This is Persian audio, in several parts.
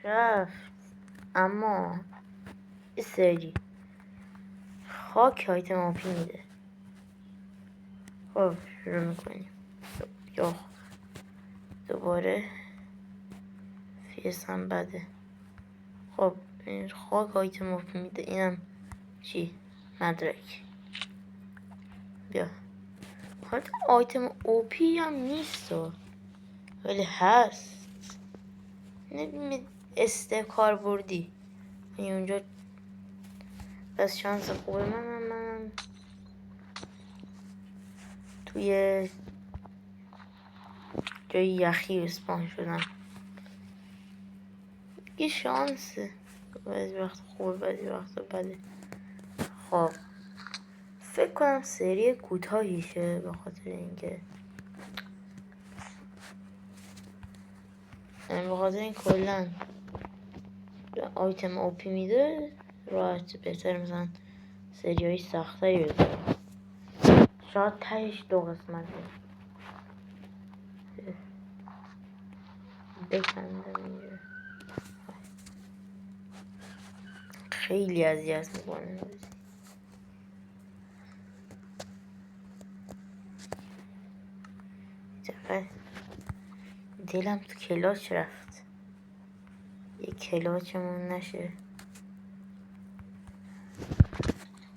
رفت. اما یه سری خاک آیتم آپی میده. خب شروع میکنیم. یا دوباره فیس هم بده. خب این خاک آیتم آپی میده. اینم چی؟ مدرک. بیا. حالا آیتم اوپی هم نیست ولی هست. استکار بردی این اونجا. بس شانس خوبه من توی جای یخی اسپان شدم. یه شانسه. بعضی وقت خوبه بعضی وقت بده. خب فکر کنم سری کوتاهیشه به خاطر اینکه به خاطر این کلن آیتم اوپی میده راحت بهتر مثلا سری های سختری بذارم. شاید تهش 2 قسمته بکندم اینجا. خیلی اذیت میکنه. دلم تو کلاچ رفت. یه کلاچمون نشه.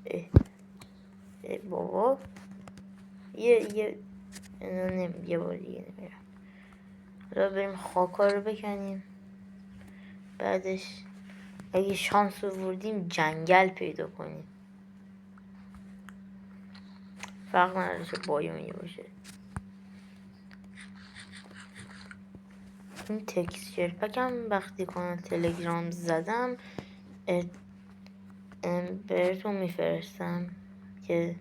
ای بابا یه بار دیگه نمیرم. حالا بریم خاکا رو بکنیم. بعدش اگه شانس آوردیم جنگل پیدا کنیم. فرق نداره چه بایونی باشه. این تکسچر پکم وقتی کانال تلگرام زدم بهتون میفرستم که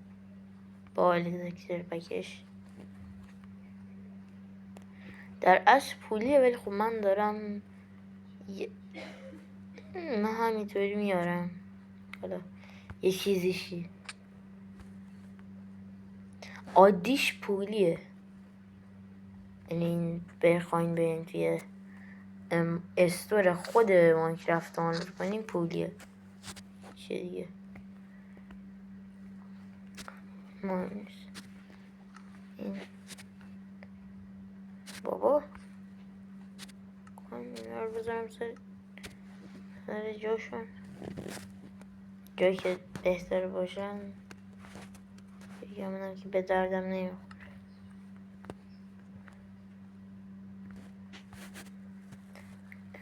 با تکسچر پکش در اصل پولیه ولی خب من دارم من همینطوری میارم. حالا یه چیزیشی عادیش پولیه. یعنی این بخواین برین توی استور خود ماینکرافت دانلود کنیم پولیه. چه دیگه مهم نیست. این بابا اینا رو بذارم سر جاشون، جایی که بهتر باشن. بگم که به دردم نمیخوره.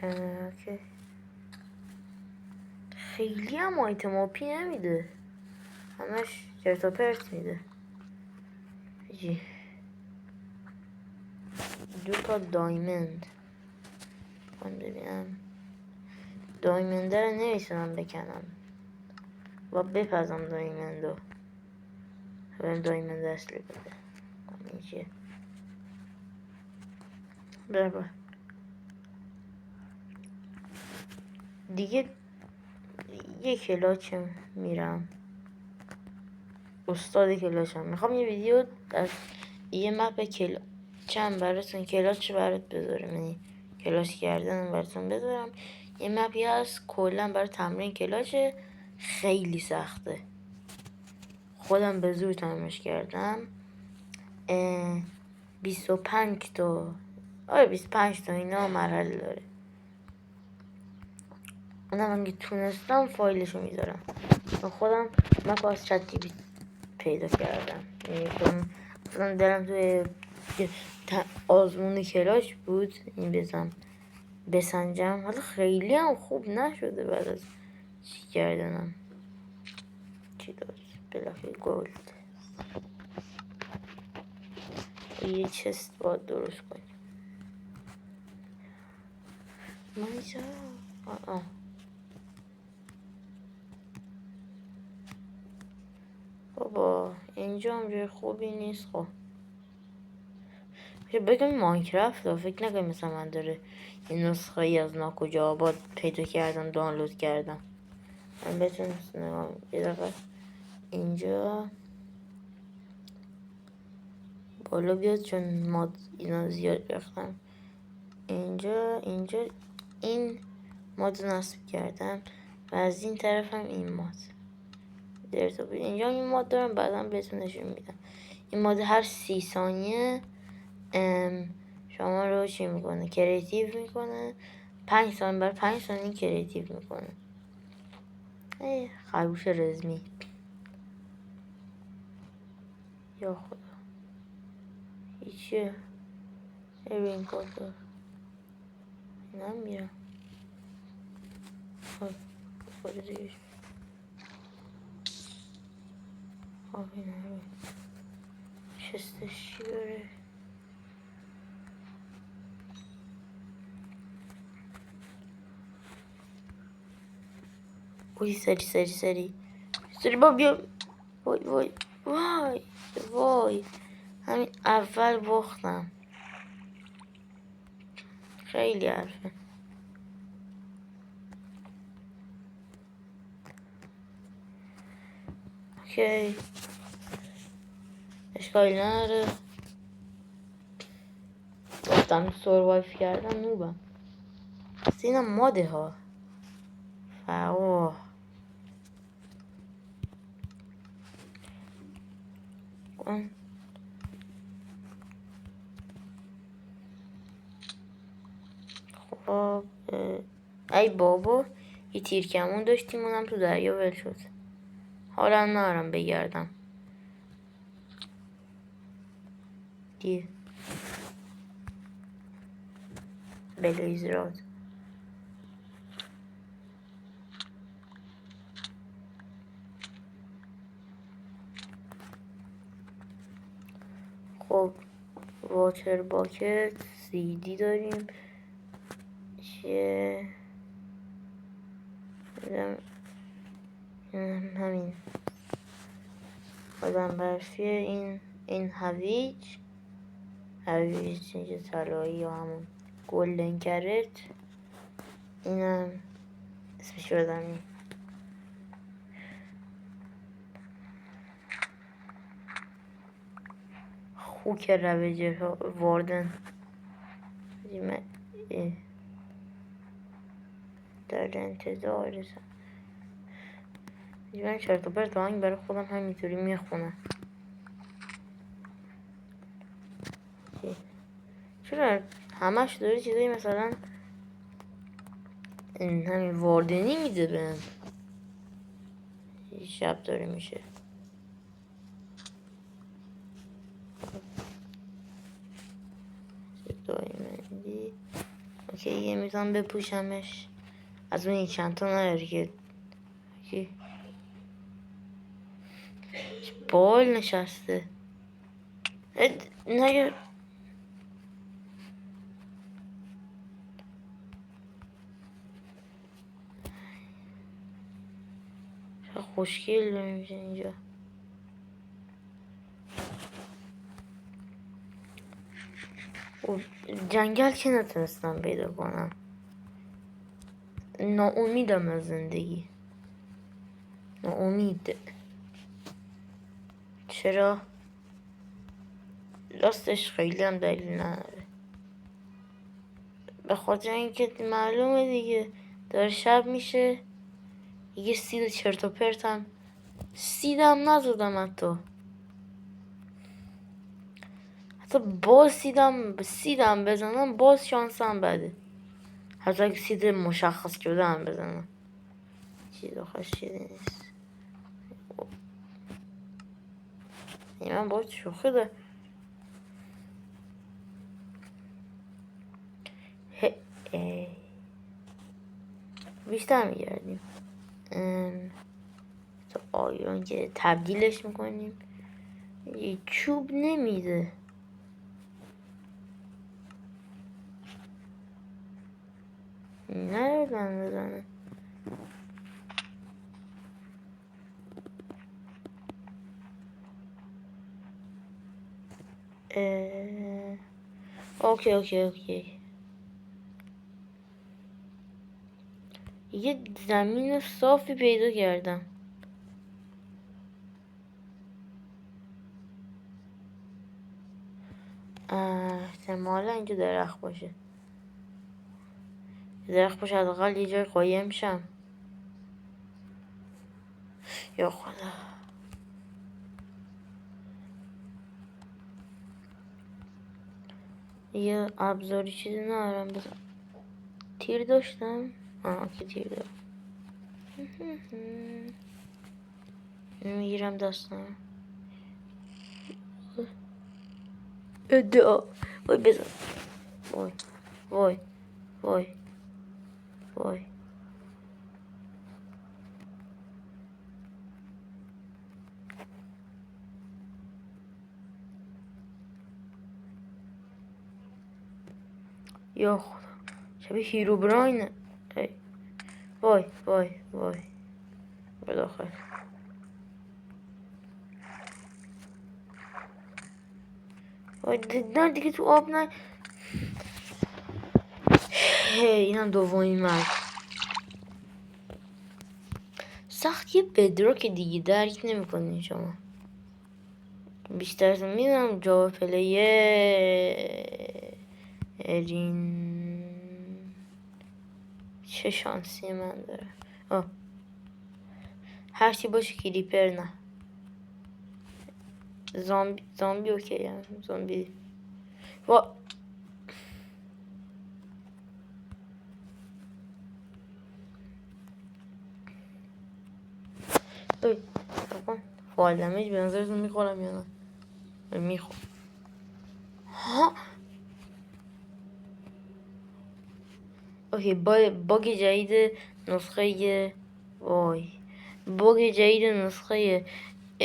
اوکی. خیلی هم آیتم آپی نمیده، همش چرت و پرت میده. جی 2 تا دایموند. من ببینم دایموند رو نمیتونم بکنم و بپزم دایموندو. بریم دایموند اصلی بده. این چیه؟ برو دیگه. یه کلاچم میرم استاد کلاچم. میخوام یه ویدیو از یه مپ کلاچم براتون کلاچ برات بذارم. یعنی کلاچ کردن براتون بذارم. یه مپی هست کلا برای تمرین کلاچه. خیلی سخته. خودم به زور تمرینش کردم. 25 تا 25 تا اینا مرحله داره. اونم اگه تونستم فایلشو میذارم. من خودم مپ از چت جی پی تی پیدا کردم. مثلا دلم توی آزمون کلاش بود این بسنجم. حالا خیلی هم خوب نشده بعد از چی کردنم. چی داد؟ بلاخی گولد. یه چست باید درست کنیم. من اینجا بابا اینجا هم جای خوبی نیست. خب بگم ماینکرافت فکر نکنم مثلا من داره یه نسخه ای از ناکجا آباد پیدا کردم دانلود کردم. من بتونم نگاه یه دقیقه اینجا بالا بیاد چون ماد اینا زیاد ریختم. اینجا این ماد نصب کردم و از این طرف هم این ماد. اینجا این ماد دارم، بعدا بهتون نشون میدم. این ماد هر 30 ثانیه شما رو چی میکنه؟ کریتیو میکنه. 5 ثانیه بر 5 ثانیه کریتیو میکنه. خرگوش رزمی. یا خدا هیچیه. این کار نمیرم. خود دیگه این همین شستش چی داره؟ اوی سری با بیا. وای همین اول باختم. خیلی حرفه. اوکی اشکالی نداره. گفتم سروایف کردم نوبم. اینا ماده ها. خب ای بابا یه تیرکمون داشتیم اونم تو دریا ول شد. حالا نرم بگردم. دیر بلیزراد خب واتر باکت CD داریم. چیه همین آدم برفیه. این هویج اینجا طلایی یا همون گلدن کرت. اینم اسمش یادم نیست. خوک رویجر واردن در انتظارشم. من چرت و پرت آهنگ برای خودم همینطوری میخونم. چرا همش داره چیزایی مثلا همین واردنی میده بهم. شب داره میشه. دایمندی اوکی یه میزان بپوشمش. از اون چند تا نداری که بال نشسته. نگر خوشگل داره میشه اینجا. جنگل که نتونستم پیدا کنم. ناامیدم از زندگی. ناامید. چرا؟ راستش خیلی هم دلیل نداره. به خاطر اینکه معلومه دیگه داره شب میشه. یه سید چرت و پرتم سیدم نزدم. حتی باز سیدم بزنم باز شانسم بده. حتی اگه سید مشخص شده هم بزنم چیز آخرش چیزی نیست. من باید شوخی ده. بیشتر میگردیم تو آیرون که تبدیلش میکنیم. یه چوب نمیده. نردن بزنه. اوکی یه زمین صافی پیدا کردم. احتمالا اینجا درخت باشه. درخت باشه حداقل یه جای قایم شم. یا خدا. یه ابزاری چیزی ندارم بزن. تیر داشتم؟ که تیر دارم. میگیرم دستم. ادعا وای بزن. وای وای وای وای. یا خدا شبیه هیرو براینه. وای وای وای بداخل. وای نه دیگه تو آب نه. اینم دومین مرگ. سخت یه بدروک دیگه درک نمیکنین شما. بیشتر میدونم جاوا پلیرین چه شانسی من داره. هرچی باشه کریپر نه. زامبی اوکی هم. زامبی وا فال دمیج به نظرتون میخورم یا نه؟ میخورم. ها اوکی. باگ جدید نسخه وای باگ جدید نسخه 1.21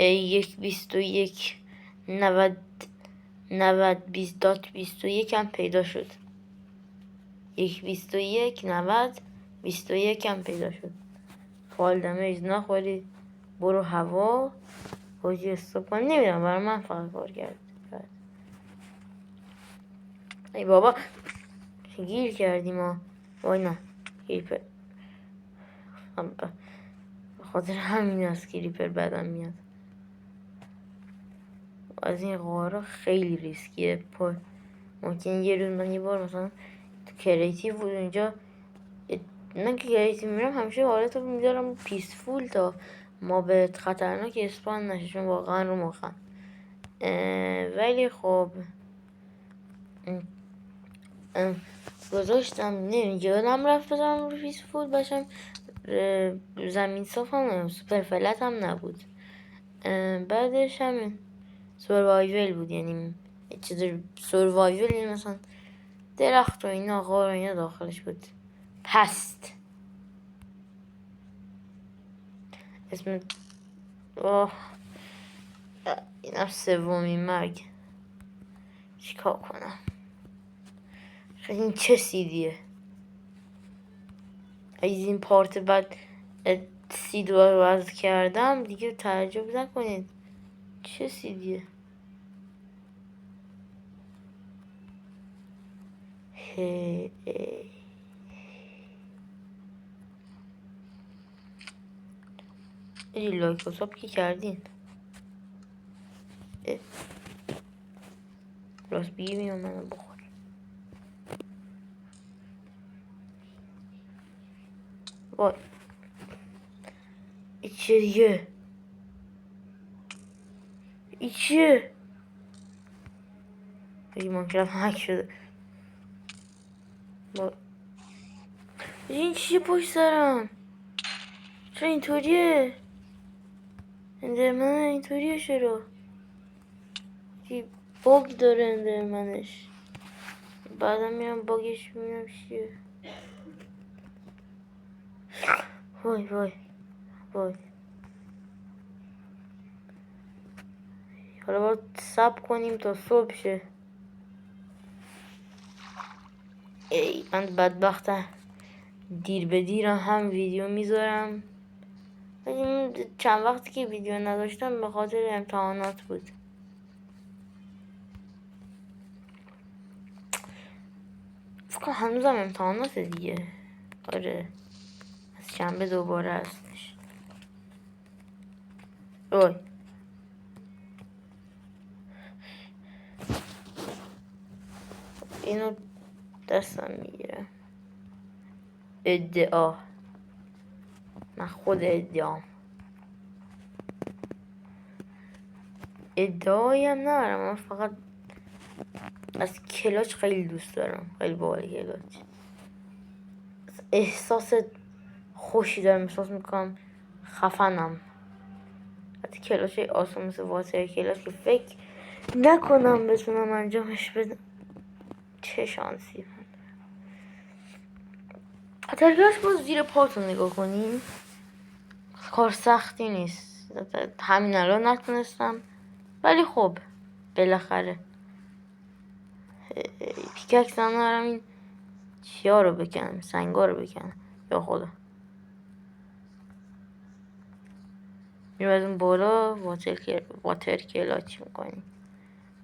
90.20.21 هم پیدا شد. 1.21 90.21 هم پیدا شد. فال دمیج نخورید. برو هوا حاجی استوب کن. نمیدونم برای من فقط کار کرد. ای بابا گیر کردیم ها. وای نه کریپر. خاطر همین از کریپر بدم میاد. از این غارا خیلی ریسکیه. ممکن یه روز من یه بار مثلا تو کریتیو بود اونجا. من که کریتیو میرم همیشه حالت رو میذارم پیسفول تا ما به خطرناک اسپان نشه، چون واقعا رو مخم. ولی خب گذاشتم یادم رفت بذارم رو پیسفول باشم. زمین صاف هم سوپر فلت هم نبود. بعدش همین سروایول بود، یعنی چیز سروایول، یعنی مثلا درخت و اینا غار و اینا داخلش بود. پست اسم اینم سومین مرگ. چیکار کنم؟ این چه سیدیه؟ از این پارت بعد سید رو وضع کردم دیگه تعجب نکنید. چه سیدیه؟ این لایک و ساب که کردین. راست بیمیم منو بخور. وای ای چه دیگه؟ ای چه؟ ای مانکرافت هک شده. این چیه پشت سرم؟ چرا اینطوریه؟ اندرمن اینطوریه چرا؟ باگ داره اندرمنش. بعدم میرم باگش میرم چیه. وای وای وای. حالا باید صبر کنیم تا صبح شه. ای من بدبختم. دیر به دیر هم ویدیو میذارم. ولی چند وقتی که ویدیو نداشتم به خاطر امتحانات بود. فکر هنوزم امتحانات دیگه. آره از شنبه دوباره هستش. اوی اینو دستم میگیرم. ادعا. من خود ادعام. ادعایی هم ندارم، من فقط از کلاچ خیلی دوست دارم. خیلی باحال کلاچ. احساس خوشی دارم، احساس میکنم خفنم. حتی کلاچ آسان مثل واتر کلاچ که فکر نکنم بتونم انجامش بدم. چه شانسی. واتر کلاچ باز زیر پاتون نگاه کنیم، کار سختی نیست. همین الان نتونستم، ولی خب بالاخره پیککس هم دارم. این چیا رو بکنم، سنگا رو بکنم. یا خدا میرم بالا. واتر کلاچ میکنیم.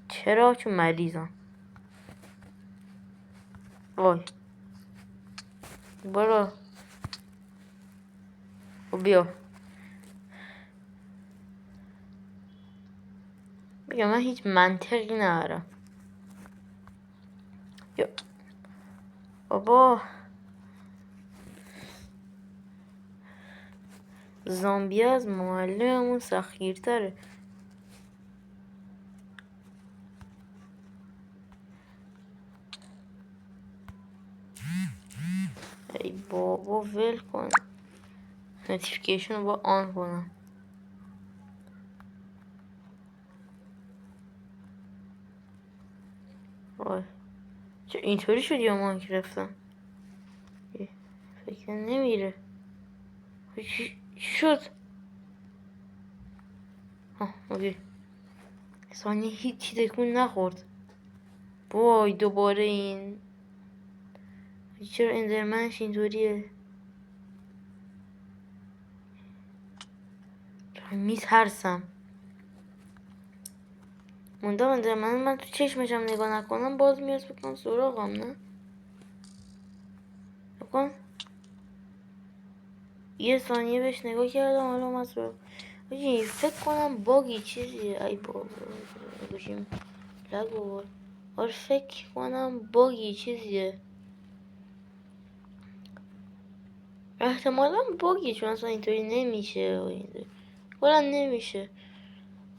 چرا؟ چون مریضم. وای برو بیا. بیا، من هیچ منطقی ندارم. بیا بابا، زامبی از معلممون سختگیرتره. ای بابا ول کن. نوتیفیکیشن رو با آن کنم. وای چه اینطوری شد یا مایک رفتم؟ فکر نمیره. چی شد؟ ها اوکی. ثانیه هیچی تکون نخورد. وای دوباره این. چرا اندرمنش اینطوریه؟ میترسم. موندم اندرمن. من تو چشمشم نگاه نکنم باز میاد بکنم سراغم. نه بکن. یه ثانیه بهش نگاه کردم حالا من سراغ. فکر کنم باگی چیزیه. ای بابا باشیم لگ بابا. آره فکر کنم باگی چیزیه. احتمالا باگی، چون اصلا اینطوری نمیشه. کلا نمیشه.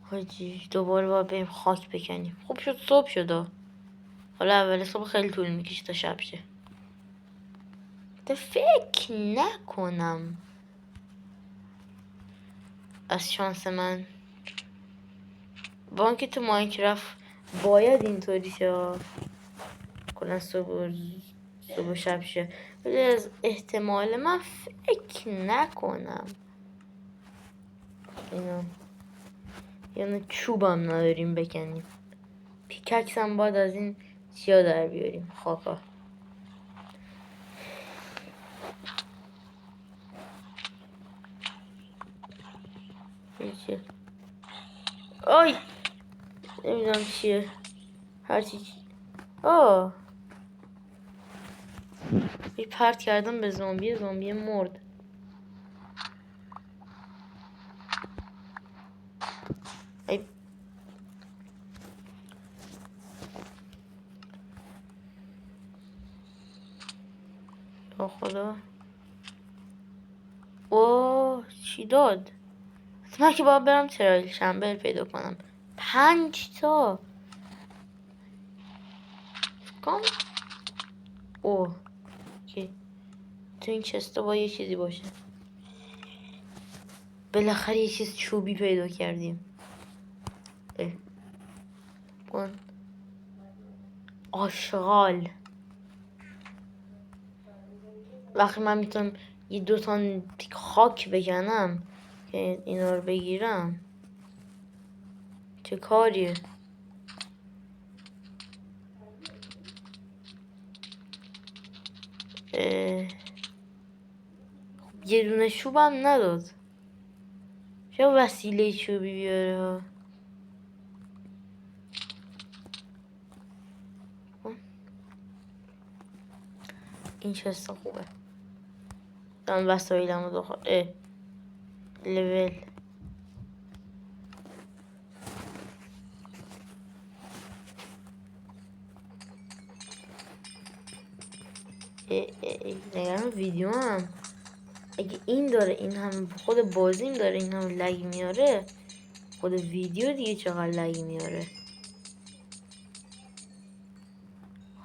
حاجی دوباره باید بریم خاک بکنیم. خوب شد صبح شد. حالا اول صبح خیلی طول میکشه تا شب شه. فکر نکنم از شانس من بانک تو ماینکرافت باید اینطوری شه. کلا صبح و شب شه. ولی از احتمال من فکر نکنم. اینا یعنی چوبم نداریم بکنیم. پیککس هم باید از این چیا در بیاریم. خاکا. چیه؟ آی نمیدونم چیه. هرچی bir پرت کردم به زامبی مرد. ای خدا. اوه چی داد؟ من که باید برم ترایل شنبل پیدا کنم. 5 تا کام. اوه اوکی. تو این چستا با یه چیزی باشه. بالاخره یه چیز چوبی پیدا کردیم. کن آشغال. وقتی من میتونم یه 2 تا خاک بکنم که اینا رو بگیرم. چه کاریه؟ یه دونه چوبم نداد. چه وسیله چوبی بیاره ها. این چستا خوبه. دارم وسایلم رو داخل. لول. نگران ویدیو هم اگه این داره، این هم خود بازیم داره این هم لگ میاره، خود ویدیو دیگه چقدر لگ میاره.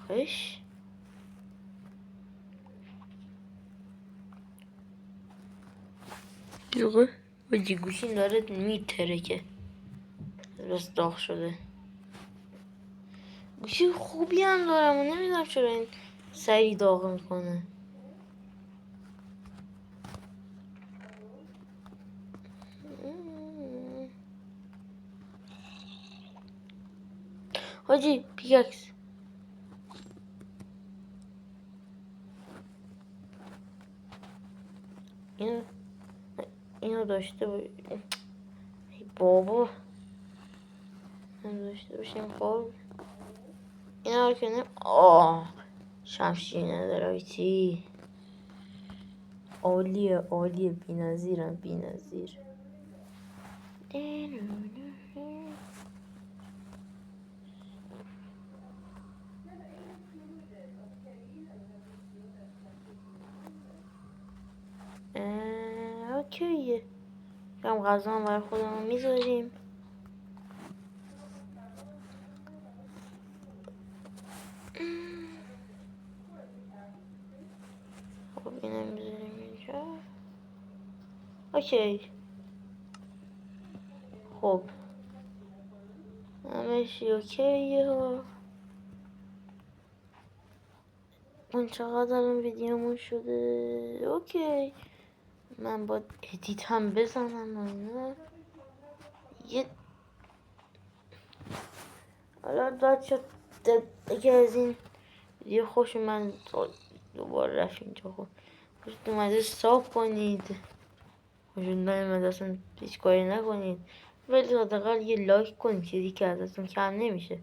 خوش یوگه و گوشین داره میتره که بس داغ شده. گوشی خوبی هم دارم و نمیدونم چرا این سری داغ میکنه. حاجی پیکاکس اینو داشته باش بابا، اینو داشته باشیم. خب اینا رو کنیم. شمشیر نداره ایتی. عالیه عالیه، بی نظیرم بی نظیر. اوکیه، کم غذا هم برای خودمون میذاریم. خب اینم میذاریم اینجا. اوکی خب همشی اوکیه ها. من چقدر الان ویدیومون شده. اوکی من با ادیت هم بزنم و اینا. یه حالا بچه دیگه از این ویدیو خوش من دوباره رفت اینجا. خب خوشت اومده ساب کنید، خوشت نیومده اصلا هیچ کاری نکنید، ولی حداقل یه لایک کنید، چیزی که ازتون کم نمیشه.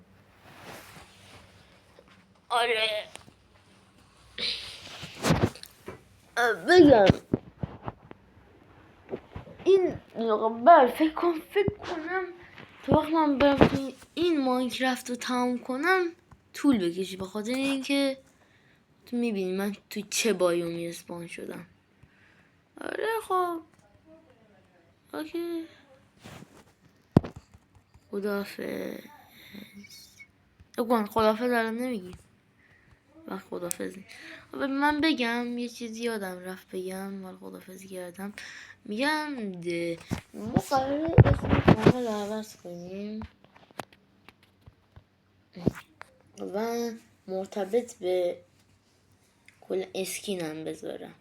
آره بگم این فکر کنم تا وقت من برم این ماینکرافت رو تمام کنم طول بکشه، به خاطر اینکه تو میبینی من تو چه بایومی اسپان شدم. آره خب اوکی خداحافظ. خداحافظ الان نمیگی وقت خداحافظی. من بگم یه چیزی یادم رفت بگم ولی خداحافظی کردم. میگم ما قراره اسم کانال عوض کنیم و مرتبط به کل اسکینم بذارم.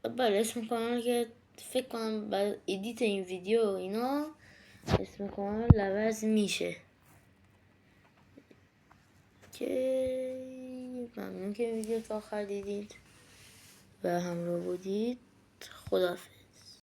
بله اسم کانال که فکر کنم بعد ادیت این ویدیو اینا اسم کانال عوض میشه. که ممنون که ویدیو تا آخر دیدید و همراه بودید. خداحافظ.